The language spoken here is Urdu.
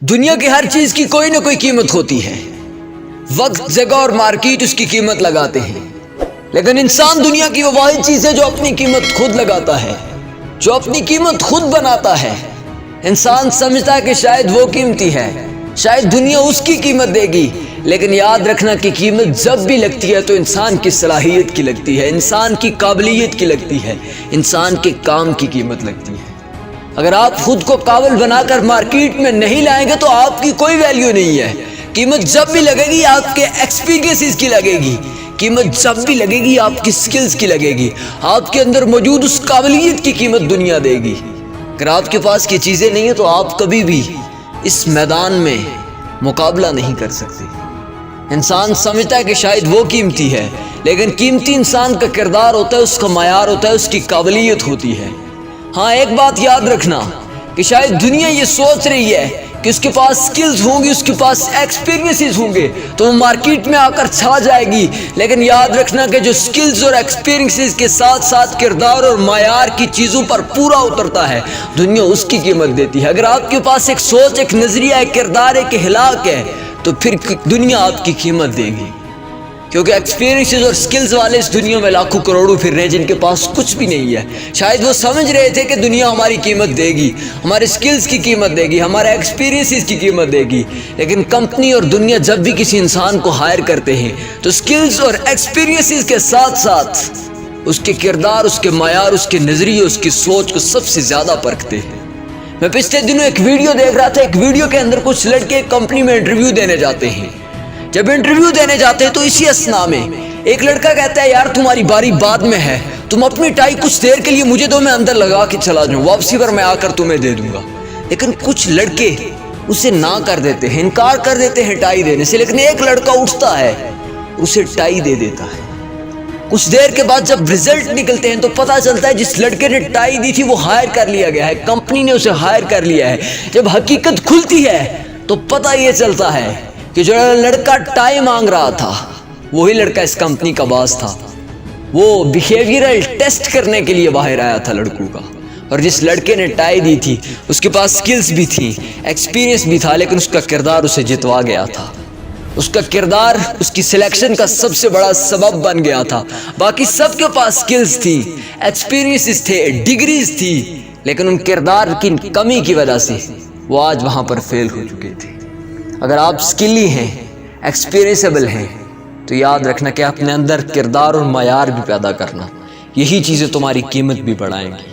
دنیا کی ہر چیز کی کوئی نہ کوئی قیمت ہوتی ہے. وقت، جگہ اور مارکیٹ اس کی قیمت لگاتے ہیں، لیکن انسان دنیا کی وہ واحد چیز ہے جو اپنی قیمت خود لگاتا ہے، جو اپنی قیمت خود بناتا ہے. انسان سمجھتا ہے کہ شاید وہ قیمتی ہے، شاید دنیا اس کی قیمت دے گی، لیکن یاد رکھنا کہ قیمت جب بھی لگتی ہے تو انسان کی صلاحیت کی لگتی ہے، انسان کی قابلیت کی لگتی ہے، انسان کے کام کی قیمت لگتی ہے. اگر آپ خود کو قابل بنا کر مارکیٹ میں نہیں لائیں گے تو آپ کی کوئی ویلیو نہیں ہے. قیمت جب بھی لگے گی آپ کے ایکسپیرینسز کی لگے گی، قیمت جب بھی لگے گی آپ کی سکلز کی لگے گی، آپ کے اندر موجود اس قابلیت کی قیمت دنیا دے گی. اگر آپ کے پاس یہ چیزیں نہیں ہیں تو آپ کبھی بھی اس میدان میں مقابلہ نہیں کر سکتے. انسان سمجھتا ہے کہ شاید وہ قیمتی ہے، لیکن قیمتی انسان کا کردار ہوتا ہے، اس کا معیار ہوتا ہے، اس کی قابلیت ہوتی ہے. ہاں، ایک بات یاد رکھنا کہ شاید دنیا یہ سوچ رہی ہے کہ اس کے پاس سکلز ہوں گی، اس کے پاس ایکسپیرینسز ہوں گے تو وہ مارکیٹ میں آ کر چھا جائے گی، لیکن یاد رکھنا کہ جو سکلز اور ایکسپیرینسز کے ساتھ ساتھ کردار اور معیار کی چیزوں پر پورا اترتا ہے، دنیا اس کی قیمت دیتی ہے. اگر آپ کے پاس ایک سوچ، ایک نظریہ، ایک کردار، ایک اخلاق ہے تو پھر دنیا آپ کی قیمت دے گی، کیونکہ ایکسپیرینسز اور سکلز والے اس دنیا میں لاکھوں کروڑوں پھر رہے ہیں جن کے پاس کچھ بھی نہیں ہے. شاید وہ سمجھ رہے تھے کہ دنیا ہماری قیمت دے گی، ہمارے سکلز کی قیمت دے گی، ہمارے ایکسپیرینسز کی قیمت دے گی، لیکن کمپنی اور دنیا جب بھی کسی انسان کو ہائر کرتے ہیں تو سکلز اور ایکسپیرینسز کے ساتھ ساتھ اس کے کردار، اس کے معیار، اس کے نظریے، اس کی سوچ کو سب سے زیادہ پرکھتے ہیں. میں پچھلے دنوں ایک ویڈیو دیکھ رہا تھا، ایک ویڈیو کے اندر کچھ لڑکے ایک کمپنی میں انٹرویو دینے جاتے ہیں. جب انٹرویو دینے جاتے ہیں تو اسی اثناء میں ایک لڑکا کہتا ہے یار تمہاری باری بعد میں ہے، تم اپنی ٹائی کچھ دیر کے لیے مجھے دو، میں اندر لگا کے چلا جاؤں، واپسی پر میں آ کر تمہیں دے دوں گا. لیکن کچھ لڑکے اسے نہ کر دیتے ہیں، انکار کر دیتے ہیں ٹائی دینے سے، لیکن ایک لڑکا اٹھتا ہے، اسے ٹائی دے دیتا ہے. کچھ دیر کے بعد جب رزلٹ نکلتے ہیں تو پتہ چلتا ہے جس لڑکے نے ٹائی دی تھی وہ ہائر کر لیا گیا ہے، کمپنی نے اسے ہائر کر لیا ہے. جب حقیقت کھلتی ہے تو پتہ یہ چلتا ہے کہ جو لڑکا ٹائی مانگ رہا تھا وہی لڑکا اس کمپنی کا باس تھا. وہ بیہیویئرل ٹیسٹ کرنے کے لیے باہر آیا تھا لڑکوں کا، اور جس لڑکے نے ٹائی دی تھی اس کے پاس سکلز بھی تھیں، ایکسپیرینس بھی تھا، لیکن اس کا کردار اسے جتوا گیا تھا. اس کا کردار اس کی سلیکشن کا سب سے بڑا سبب بن گیا تھا. باقی سب کے پاس سکلز تھی، ایکسپیرینسز تھے، ڈگریز تھی، لیکن ان کردار کی کمی کی وجہ سے وہ آج وہاں پر فیل ہو چکے تھے. اگر آپ سکلی ہیں، ایکسپیرینسیبل ہیں تو یاد رکھنا کہ اپنے اندر کردار اور معیار بھی پیدا کرنا، یہی چیزیں تمہاری قیمت بھی بڑھائیں گی.